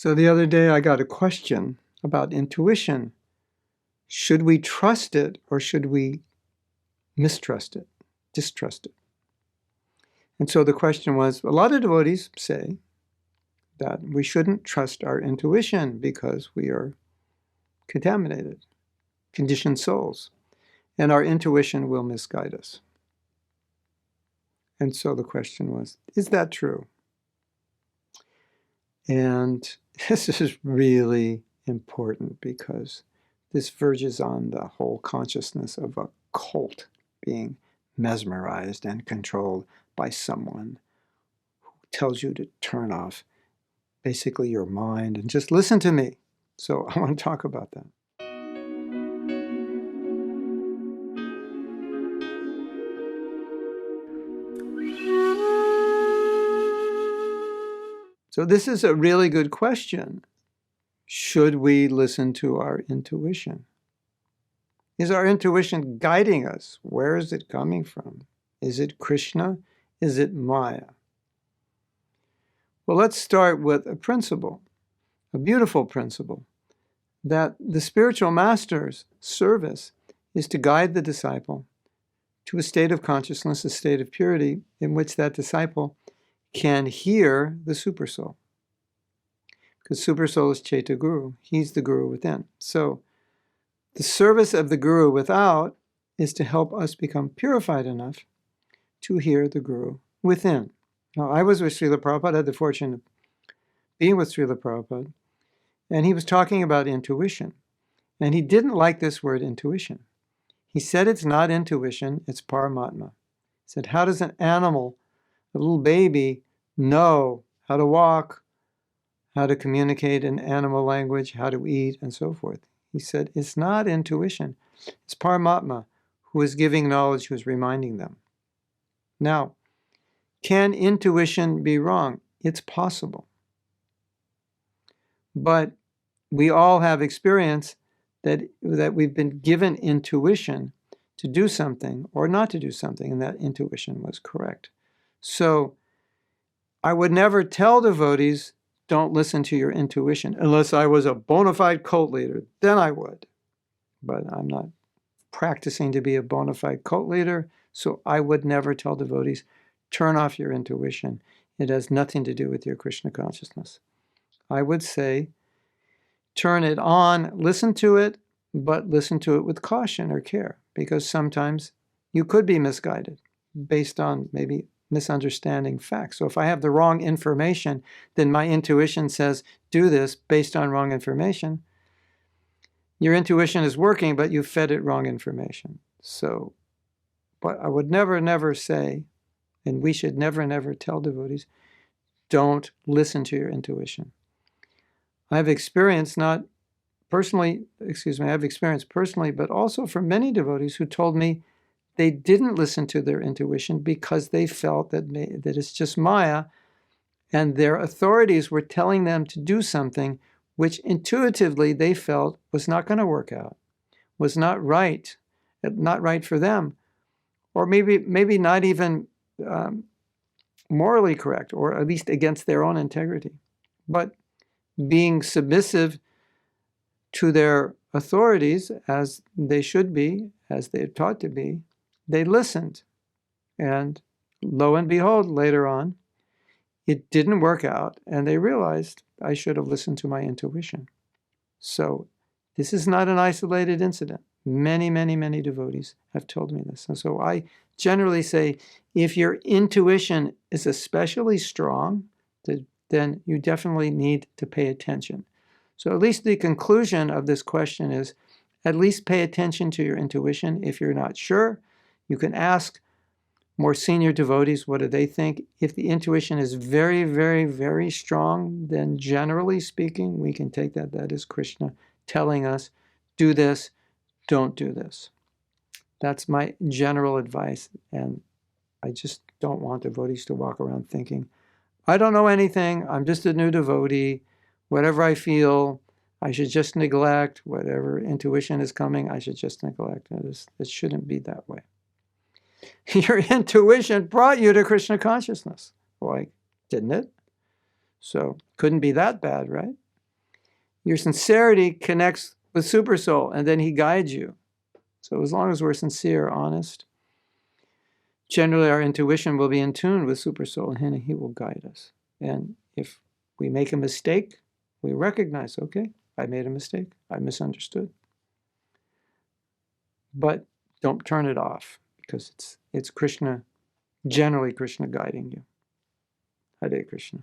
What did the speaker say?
So the other day I got a question about intuition. Should we trust it or should we mistrust it, distrust it? And so the question was, a lot of devotees say that we shouldn't trust our intuition because we are contaminated, conditioned souls, and our intuition will misguide us. And so the question was, is that true? And this is really important because this verges on the whole consciousness of a cult, being mesmerized and controlled by someone who tells you to turn off basically your mind and just listen to me. So I want to talk about that. So this is a really good question. Should we listen to our intuition? Is our intuition guiding us? Where is it coming from? Is it Krishna? Is it Maya? Well, let's start with a principle, a beautiful principle, that the spiritual master's service is to guide the disciple to a state of consciousness, a state of purity, in which that disciple can hear the Supersoul. Because Supersoul is Chaita Guru. He's the Guru within. So the service of the Guru without is to help us become purified enough to hear the Guru within. Now, I was with Srila Prabhupada. I had the fortune of being with Srila Prabhupada, and he was talking about intuition. And he didn't like this word intuition. He said it's not intuition, it's Paramatma. He said, how does an animal, a little baby, know how to walk, how to communicate in animal language, how to eat, and so forth? He said, it's not intuition. It's Paramatma who is giving knowledge, who is reminding them. Now, can intuition be wrong? It's possible. But we all have experience that we've been given intuition to do something or not to do something, and that intuition was correct. So I would never tell devotees, don't listen to your intuition, unless I was a bona fide cult leader, then I would. But I'm not practicing to be a bona fide cult leader, so I would never tell devotees, turn off your intuition. It has nothing to do with your Krishna consciousness. I would say, turn it on, listen to it, but listen to it with caution or care, because sometimes you could be misguided based on maybe misunderstanding facts. So if I have the wrong information, then my intuition says, do this based on wrong information. Your intuition is working, but you fed it wrong information. So, but I would never say, and we should never tell devotees, don't listen to your intuition. I've experienced I've experienced personally, but also from many devotees who told me they didn't listen to their intuition because they felt that it's just Maya, and their authorities were telling them to do something which intuitively they felt was not going to work out, was not right for them, or maybe not even morally correct, or at least against their own integrity. But being submissive to their authorities, as they should be, as they're taught to be, they listened. And lo and behold, later on, it didn't work out, and they realized I should have listened to my intuition. So this is not an isolated incident. Many devotees have told me this. And so I generally say, if your intuition is especially strong, then you definitely need to pay attention. So at least the conclusion of this question is, at least pay attention to your intuition. If you're not sure, you can ask more senior devotees, what do they think? If the intuition is very strong, then generally speaking, we can take that is Krishna telling us, do this, don't do this. That's my general advice, and I just don't want devotees to walk around thinking, I don't know anything, I'm just a new devotee, whatever I feel, I should just neglect, whatever intuition is coming, I should just neglect. It shouldn't be that way. Your intuition brought you to Krishna consciousness, didn't it? So couldn't be that bad, right? Your sincerity connects with Supersoul, and then he guides you. So as long as we're sincere, honest, generally our intuition will be in tune with Supersoul, and he will guide us. And if we make a mistake, we recognize, okay, I made a mistake. I misunderstood. But don't turn it off, because it's Krishna, generally Krishna guiding you. Hare Krishna.